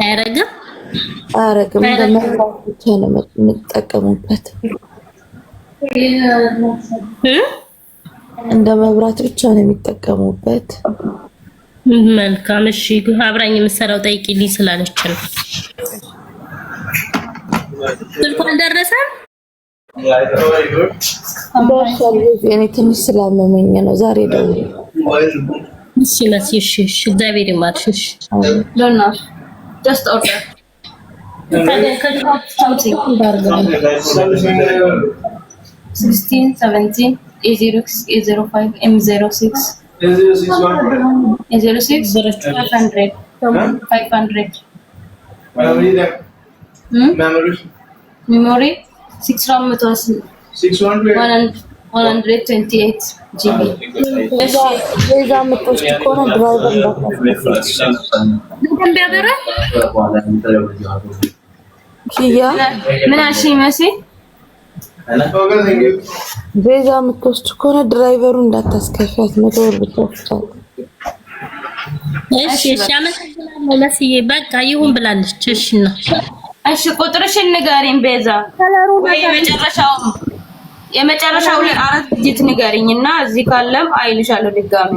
አያረግም እንደመብራት ብቻ ነው የምትጠቀሙበት። እንደ መብራት ብቻ ነው የሚጠቀሙበት። መልካም እሺ። አብራኝ የምትሰራው ጠይቂልኝ ስላለች ነው። ስልኳን ደረሰ? እኔ ትንሽ ስላመመኝ ነው ዛሬ ደውዬ። እሺ መሲ እሺ እግዚአብሔር ይማርሽ። just order 16 17 A06 A05 M06 A06 500 memory 128 GB ቤዛ የምትወስድ ከሆነ ድራይቨር ምን አልሽኝ መሲ? ቤዛ የምትወስድ ከሆነ ድራይቨሩ እንዳታስከፊያት 100 ብር ብቻ ትቻለች። እሺ አመሰግናለሁ መስዬ። በቃ ይሁን ብላለች። እሺ ነው እሺ ቁጥርሽን ንገሪኝ ቤዛ። ወይ የመጨረሻው ላይ 4 ዲጂት ንገሪኝና እዚህ ካለም አይልሻለሁ ድጋሚ።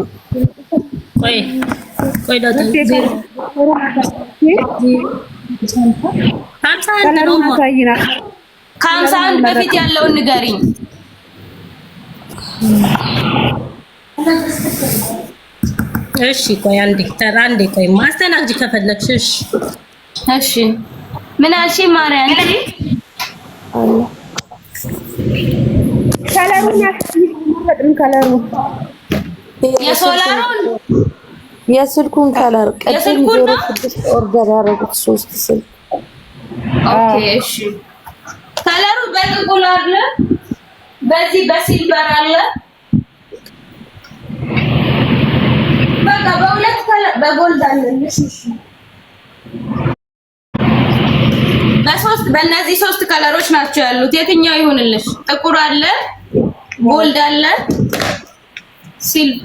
ቆይ ከ51 በፊት ያለውን ንገሪኝ። እሺ ቆይ አንዴ ቆይ ማስተናግጂ ከፈለግሽ። እሺ ምን አልሽኝ ማርያም? ከለሩን የስልኩን ከለር ቀጥል 06 ኦርደር ያደረጉት 3 ስልክ። ኦኬ እሺ ከለሩ በጥቁር አለ፣ በዚህ በሲልቨር አለ። በቃ በሁለት ከለር በጎልድ አለ። እሺ በእነዚህ 3 ከለሮች ናቸው ያሉት። የትኛው ይሁንልሽ? ጥቁር አለ፣ ጎልድ አለ፣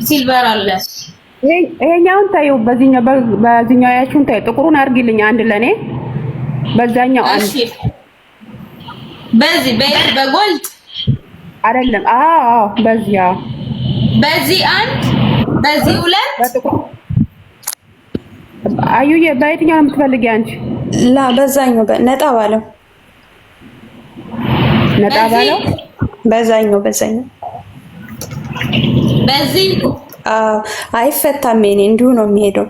ሲልቨር አለ። ይሄኛውን ታዩ። በዚህኛው ያችሁን ታዩ። ጥቁሩን አድርጊልኝ አንድ ለኔ፣ በዛኛው አንድ። እሺ በዚህ በጎልድ አይደለም። በዚህ በዚህ አንድ፣ በዚህ 2 በጥቁር። አዩዬ በየትኛው ነው የምትፈልጊ አንቺ? በዛኛው ነጣ ባለው በዛኛው በዚህ አይፈታም። እኔ እንዲሁ ነው የሚሄደው።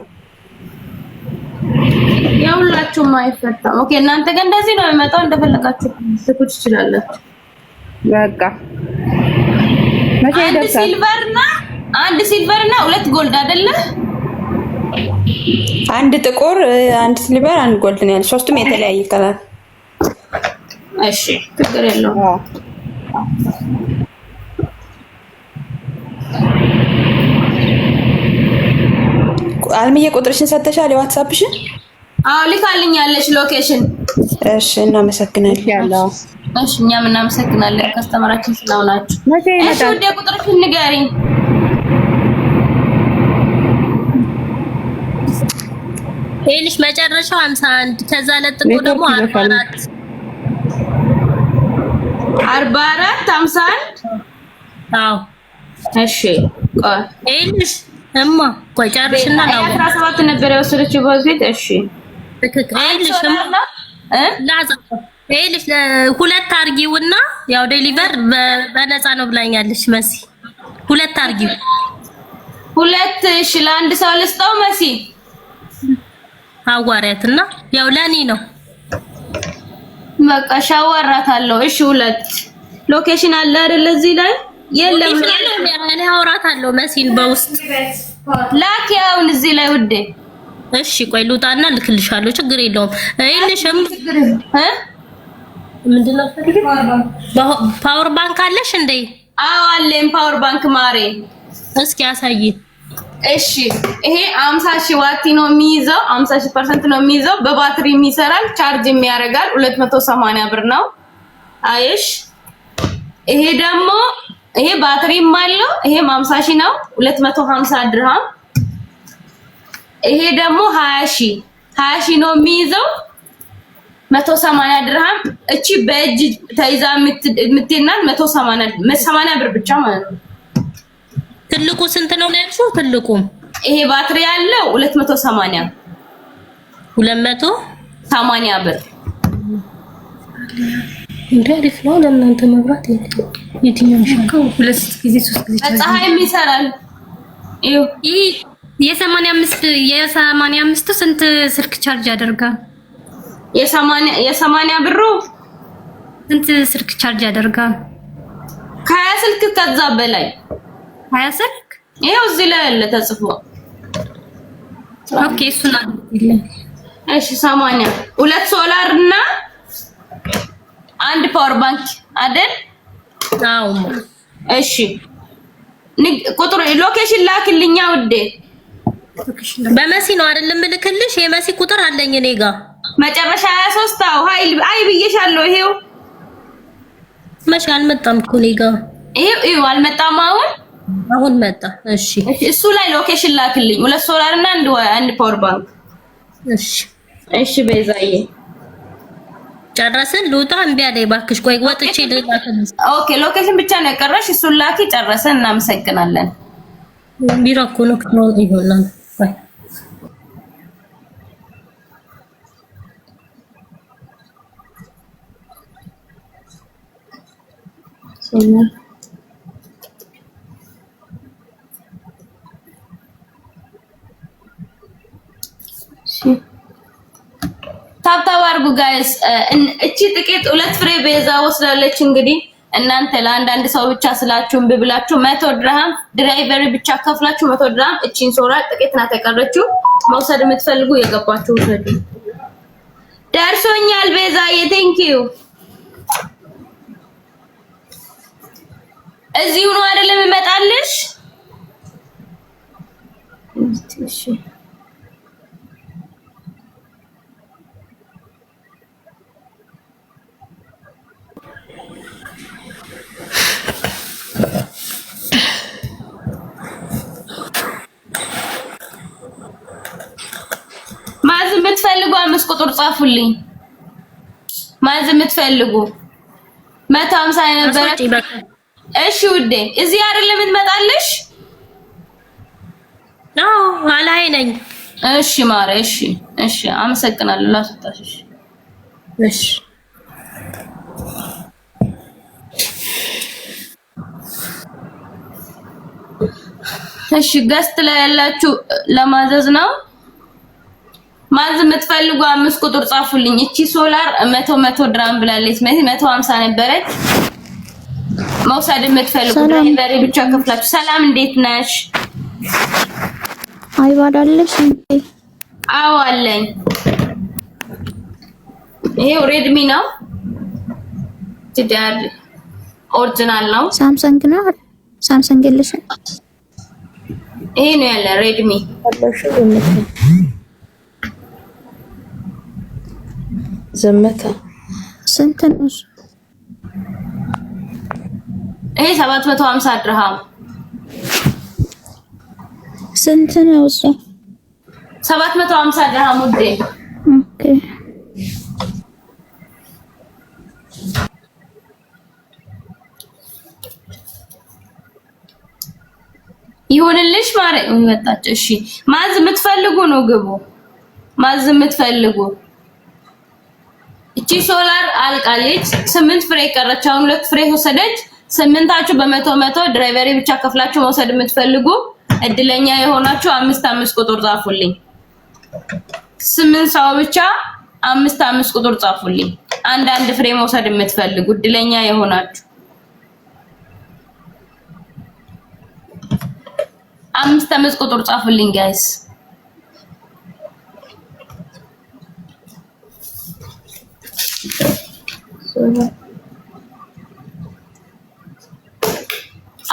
የሁላችሁም አይፈታም። ኦኬ እናንተ ግን እንደዚህ ነው የሚመጣው። እንደፈለጋችሁ ትኩት ትችላላችሁ። በቃ መቼ ይደርሳል? አንድ ሲልቨርና 2 ጎልድ አይደለ? አንድ ጥቁር፣ አንድ ሲልቨር፣ አንድ ጎልድ ነው ያለው። 3ቱም የተለያየ ከለር። እሺ ችግር የለውም። አልምዬ ቁጥርሽን ሰጥተሻል? የዋትስአፕሽን? ልካልኛለሽ ሎኬሽን። እሺ እናመሰግናለን። እሺ እኛም እናመሰግናለን ከስተመራችን ስለሆናችሁ። እሺ ወደ ቁጥርሽን ንገሪኝ። ይኸውልሽ መጨረሻው 51 ከዛ ለጥቆ ደግሞ 44 51 እሺ ቆይ ይኸውልሽ ቆይ ጨርሽና ነው 17 ነበር የወሰደችው በፊት። እሺ ይኸውልሽ ይኸውልሽ 2 አርጊውና ያው ዴሊቨር በነፃ ነው ብላኛለች መሲ። 2 አርጊው 2። እሺ ለአንድ ሰው ልስጠው መሲ? አዋሪያትና ያው ለኔ ነው በቃ ሻወራታለሁ። እሺ 2 ሎኬሽን አለ አይደል? እዚህ ላይ የለም። እኔ አውራታለሁ መሲን በውስጥ ላኪ አሁን እዚህ ላይ ውዴ። እሺ ቆይ ልውጣና ልክልሻለሁ። ችግር የለውም። ይኸውልሽም ምንድነው ፓወር ባንክ አለሽ እንዴ? አዎ አለኝ ፓወር ባንክ ማሬ። እስኪ አሳይ። እሺ ይሄ 50,000 ዋት ነው የሚይዘው፣ 50% ነው የሚይዘው። በባትሪ የሚሰራል፣ ቻርጅ የሚያደርጋል። 280 ብር ነው። አይሽ ይሄ ደግሞ ይሄ ባትሪም አለው። ይሄም 50,000 ነው፣ 250 ድርሃም። ይሄ ደግሞ 20,000 20 ሺህ ነው የሚይዘው 180 ድርሃም እቺ በእጅ ተይዛ የምትናል 180 ብር ብቻ ማለት ነው። ትልቁ ስንት ነው ያልሽው? ትልቁ ይሄ ባትሪ ያለው 280 ብር እንዴት ነው ለእናንተ መብራት የትኛው ሻከው 2 ጊዜ 3 ጊዜ ፀሐይም ይሰራል። ይሄ የ85 ስንት ስልክ ቻርጅ ያደርጋል? የ80 ብሩ ስንት ስልክ ቻርጅ ያደርጋል? 20 ስልክ ከዛ በላይ 20 ስልክ ይሄው እዚህ ላይ ያለ ተጽፎ ኦኬ እሱን አይደለም። እሺ 80 2 ሶላር እና 1 ፓወር ባንክ አይደል? አዎ እሺ ቁጥሩ ሎኬሽን ላክልኛ ውዴ። በመሲ ነው አይደል ምልክልሽ? የመሲ ቁጥር አለኝ እኔ ጋር መጨረሻ 23 አው ኃይል አይ ብዬሻለሁ። ይሄው መቼ አልመጣም እኮ እኔ ጋር ይሄው አልመጣም። አሁን መጣ። እሺ እሱ ላይ ሎኬሽን ላክልኝ 2 ሶላር እና 1 ፓወር ባንክ። እሺ ቤዛዬ ጨረስን። ልውጣ እምቢ አለኝ እባክሽ። ቆይ ወጥቼ ልላክልሽ። ኦኬ ሎኬሽን ብቻ ነው የቀረሽ። እሱን ላኪ። ጨረስን። እናመሰግናለን። ቢሮ እኮ ነው ይሆናል። ባይ ታብታብ አድርጉ ጋይስ። እቺ ጥቂት 2 ፍሬ ቤዛ ወስዳለች። እንግዲህ እናንተ ለአንዳንድ ሰው ብቻ ስላችሁም ብብላችሁ 100 ድርሃም ድራይቨሪ ብቻ ከፍላችሁ 100 ድርሃም እቺን ሶላር ጥቂት ናት የቀረችው። መውሰድ የምትፈልጉ የገባችሁ ውሰዱ። ደርሶኛል ቤዛዬ ቴንኪዩ። እዚሁ ነው አይደለም እመጣልሽ? እሺ ማዝ የምትፈልጉ 5 ቁጥር ጻፉልኝ። ማዝ የምትፈልጉ 150 ነበር። እሺ ውዴ እዚህ አይደለም እንመጣልሽ? አዎ አላይ ነኝ። እሺ ማረ እሺ አመሰግናለሁ። ላስወጣሽ። እሺ እሺ ገስት ላይ ያላችሁ ለማዘዝ ነው። ማዝ የምትፈልጉ 5 ቁጥር ጻፉልኝ። እቺ ሶላር 100 ድራም ብላለች። 150 ነበረች። መውሰድ የምትፈልጉ ድራይቨሪ ብቻ ከፍላችሁ። ሰላም እንዴት ነሽ? አይባዳለሽ እንዴ? አዎ አለኝ። ይሄው ሬድሚ ነው። ትዳር ኦሪጂናል ነው። ሳምሰንግ ነው። ሳምሰንግ የለሽ? ይሄ ነው ያለ ሬድሚ። ዘመታ ስንት ነው? ይሄ 750 ድርሃም። ስንት ነው እሱ? 750 ድርሃም ውዴ። ኦኬ ይሁንልሽ ማርያም መጣች። እሺ ማዝ የምትፈልጉ ነው ግቡ። ማዝ የምትፈልጉ እቺ ሶላር አልቃለች። 8 ፍሬ ቀረች። አሁን 2 ፍሬ ወሰደች። 8ታችሁ በ100 ድራይቨሪ ብቻ ከፍላችሁ መውሰድ የምትፈልጉ እድለኛ የሆናችሁ 5 ቁጥር ጻፉልኝ። 8 ሰው ብቻ 5 ቁጥር ጻፉልኝ። አንድ ፍሬ መውሰድ የምትፈልጉ እድለኛ የሆናችሁ 5 ቁጥር ጻፉልኝ ጋይስ።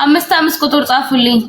አምስት ቁጥር ጻፉልኝ።